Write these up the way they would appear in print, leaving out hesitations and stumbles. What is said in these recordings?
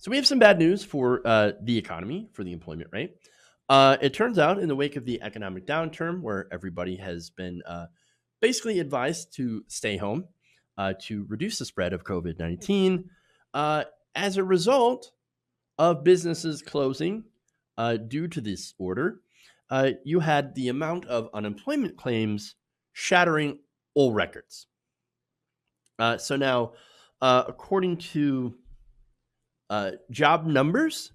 So we have some bad news for the economy, for the employment rate. It turns out, in the wake of the economic downturn, where everybody has been basically advised to stay home to reduce the spread of COVID 19, uh, as a result of businesses closing due to this order, you had the amount of unemployment claims shattering all records. So now, according to job numbers,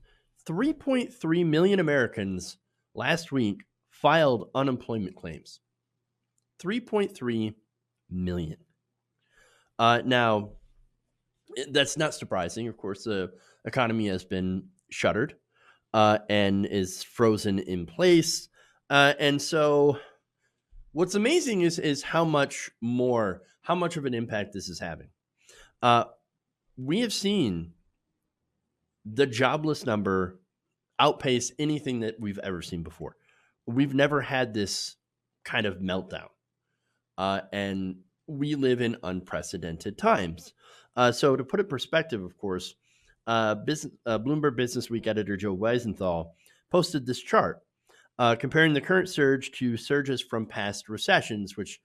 3.3 million Americans last week filed unemployment claims. 3.3 million. Now, that's not surprising. Of course, the economy has been shuttered and is frozen in place. And so, what's amazing is how much of an impact this is having. We have seen the jobless number outpace anything that we've ever seen before. We've never had this kind of meltdown. And we live in unprecedented times. So, to put it in perspective, of course, Bloomberg Business Week editor Joe Weisenthal posted this chart comparing the current surge to surges from past recessions, which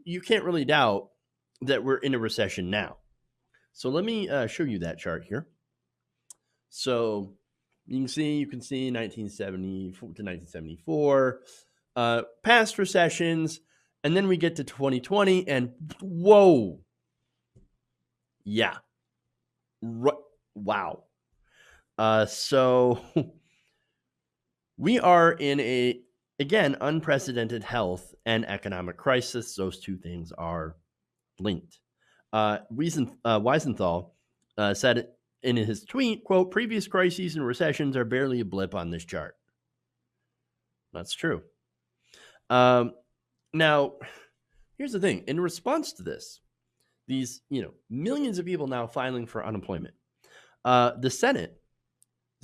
you can't really doubt that we're in a recession now. So let me show you that chart here. So you can see 1970 to 1974, past recessions, and then we get to 2020, and whoa, yeah, wow. So we are in again, unprecedented health and economic crisis. Those two things are linked. Weisenthal said in his tweet, quote, "Previous crises and recessions are barely a blip on this chart." That's true. Now, here's the thing. In response to this, these millions of people now filing for unemployment, the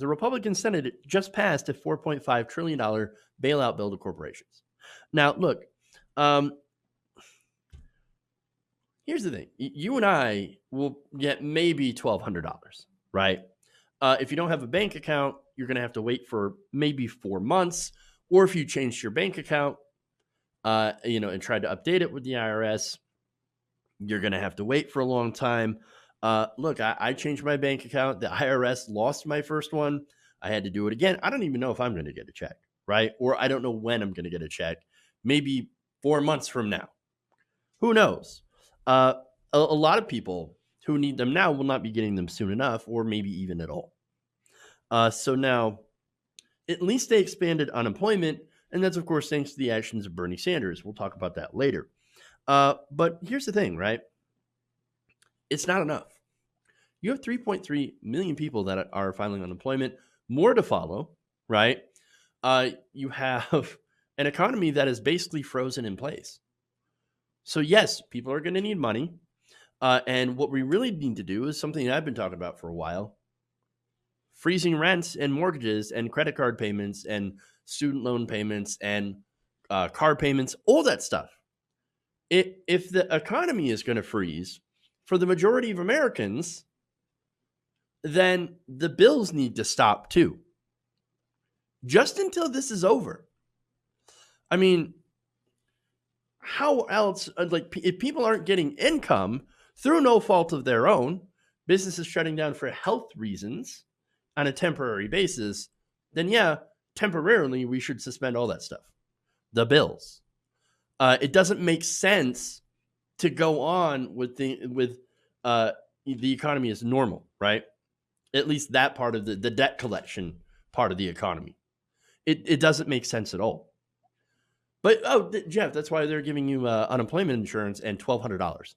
Republican Senate just passed a $4.5 trillion bailout bill to corporations. Now, look, here's the thing. You and I will get maybe $1,200, right? If you don't have a bank account, you're going to have to wait for maybe 4 months. Or if you changed your bank account, and tried to update it with the IRS, you're going to have to wait for a long time. Look, I changed my bank account. The IRS lost my first one. I had to do it again. I don't even know if I'm going to get a check, right? Or I don't know when I'm going to get a check. Maybe 4 months from now. Who knows? A lot of people who need them now will not be getting them soon enough, or maybe even at all. So now, at least they expanded unemployment, and that's, of course, thanks to the actions of Bernie Sanders. We'll talk about that later. But here's the thing, right? It's not enough. You have 3.3 million people that are filing unemployment, more to follow, right? You have an economy that is basically frozen in place. So yes, people are going to need money. And what we really need to do is something I've been talking about for a while: freezing rents and mortgages and credit card payments and student loan payments and car payments, all that stuff. If the economy is going to freeze for the majority of Americans, then the bills need to stop too. Just until this is over. I mean, how else, if people aren't getting income through no fault of their own, businesses shutting down for health reasons on a temporary basis, then yeah, temporarily we should suspend all that stuff. The bills. It doesn't make sense to go on with the economy as normal, right? At least that part of the debt collection part of the economy. It doesn't make sense at all. But, Jeff, that's why they're giving you unemployment insurance and $1,200.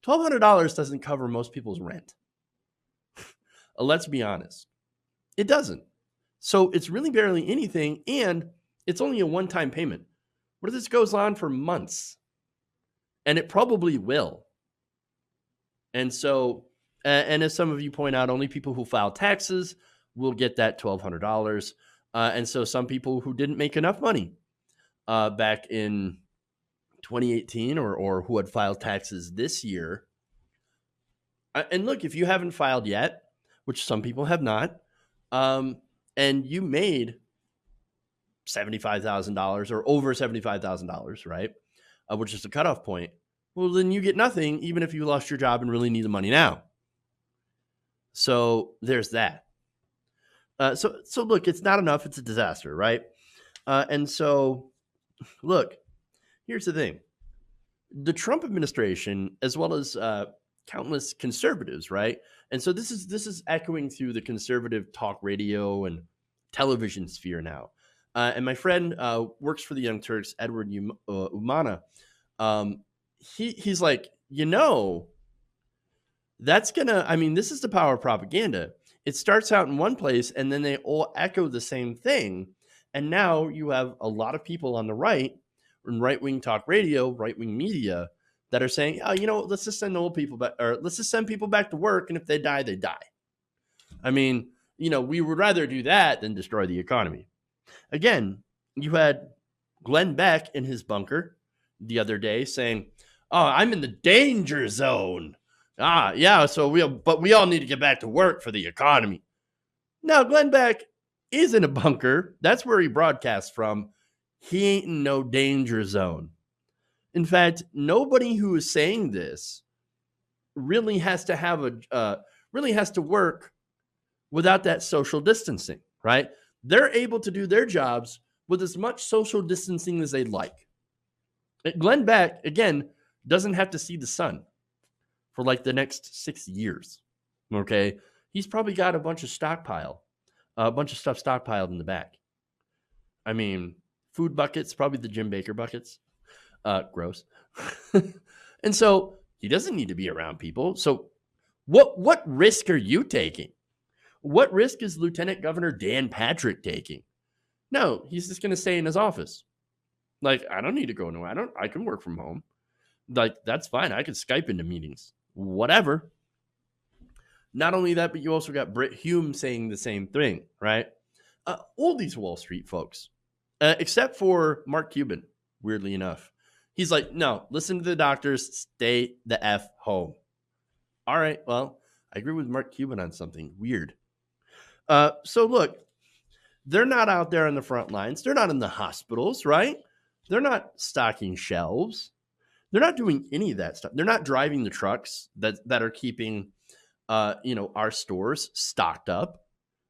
$1,200 doesn't cover most people's rent. Let's be honest. It doesn't. So it's really barely anything, and it's only a one-time payment. What if this goes on for months? And it probably will. And so, and as some of you point out, only people who file taxes will get that $1,200. And so some people who didn't make enough money back in 2018 or who had filed taxes this year. And look, if you haven't filed yet, which some people have not, um, and you made $75,000 or over $75,000, right? Which is the cutoff point. Well, then you get nothing, even if you lost your job and really need the money now. So there's that. So look, it's not enough. It's a disaster, right? And so, look, here's the thing: the Trump administration, as well as countless conservatives, right? And so this is echoing through the conservative talk radio and television sphere now. And my friend works for the Young Turks, Edward Umana. He's like, that's gonna. I mean, this is the power of propaganda. It starts out in one place, and then they all echo the same thing. And now you have a lot of people on the right, in right wing talk radio, right wing media, that are saying, "Oh, let's just send old people back, or let's just send people back to work, and if they die, they die." I mean, we would rather do that than destroy the economy. Again, you had Glenn Beck in his bunker the other day saying, "Oh, I'm in the danger zone." Yeah, so we all need to get back to work for the economy. Now, Glenn Beck is in a bunker. That's where he broadcasts from. He ain't in no danger zone. In fact, nobody who is saying this really has to work without that social distancing, right? They're able to do their jobs with as much social distancing as they'd like. Glenn Beck, again, doesn't have to see the sun for like the next 6 years. Okay. He's probably got a bunch of stuff stockpiled in the back. I mean, food buckets, probably the Jim Baker buckets. Gross. And so he doesn't need to be around people. So what risk are you taking? What risk is Lieutenant Governor Dan Patrick taking? No, he's just going to stay in his office. Like, I don't need to go nowhere. I can work from home. Like, that's fine. I can Skype into meetings. Whatever. Not only that, but you also got Britt Hume saying the same thing, right? All these Wall Street folks, except for Mark Cuban, weirdly enough. He's like, no, listen to the doctors, stay the F home. All right, well, I agree with Mark Cuban on something weird. So look, they're not out there on the front lines. They're not in the hospitals, right? They're not stocking shelves. They're not doing any of that stuff. They're not driving the trucks that are keeping, our stores stocked up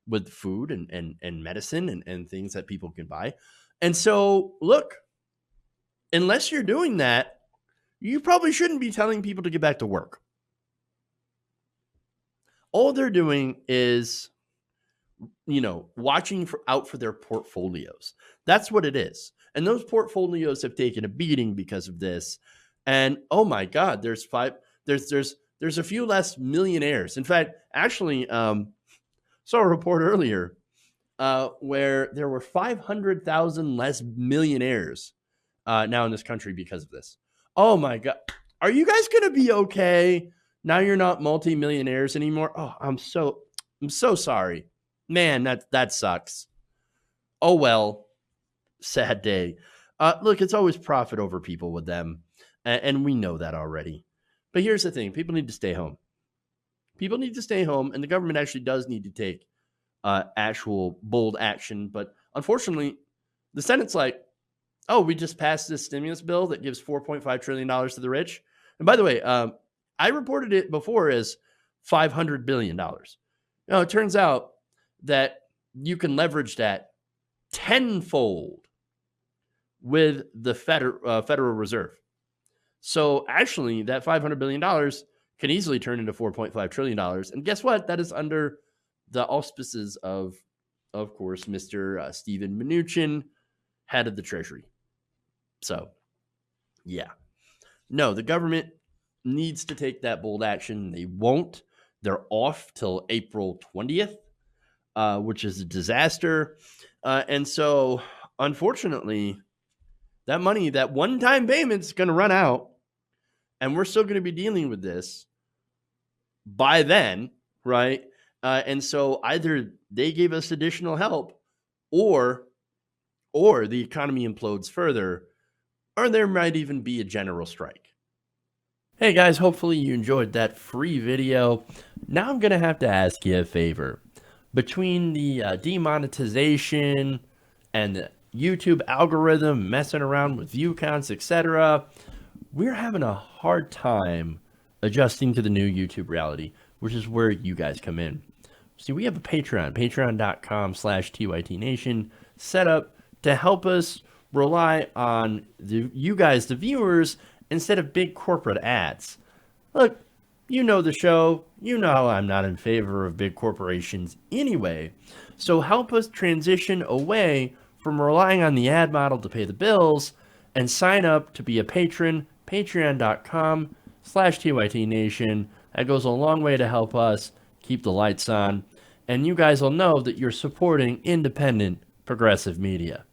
with food and medicine and things that people can buy. And so, look, unless you're doing that, you probably shouldn't be telling people to get back to work. All they're doing is, watching out for their portfolios. That's what it is. And those portfolios have taken a beating because of this. And oh my God, there's a few less millionaires. In fact, actually, saw a report earlier where there were 500,000 less millionaires now in this country because of this. Oh my God. Are you guys going to be okay? Now you're not multimillionaires anymore. Oh, I'm so sorry. Man, that sucks. Oh, well, sad day. Look, it's always profit over people with them. And we know that already. But here's the thing. People need to stay home. People need to stay home. And the government actually does need to take actual bold action. But unfortunately, the Senate's like, oh, we just passed this stimulus bill that gives $4.5 trillion to the rich. And by the way, I reported it before as $500 billion. Now, it turns out that you can leverage that tenfold with the Federal Reserve. So actually, that $500 billion can easily turn into $4.5 trillion. And guess what? That is under the auspices of course, Mr. Steven Mnuchin, head of the Treasury. So, yeah. No, the government needs to take that bold action. They won't. They're off till April 20th, which is a disaster. And so, unfortunately, that money, that one-time payment is going to run out. And we're still going to be dealing with this by then, right? And so either they gave us additional help or the economy implodes further, or there might even be a general strike. Hey guys, hopefully you enjoyed that free video. Now I'm going to have to ask you a favor. between the demonetization and the YouTube algorithm messing around with view counts, etc., we're having a hard time adjusting to the new YouTube reality, which is where you guys come in. See, we have a Patreon, patreon.com/TYTNation, set up to help us rely on you guys, the viewers, instead of big corporate ads. Look, you know the show. You know I'm not in favor of big corporations anyway. So help us transition away from relying on the ad model to pay the bills and sign up to be a patron, patreon.com/TYTNation. That goes a long way to help us keep the lights on. And you guys will know that you're supporting independent progressive media.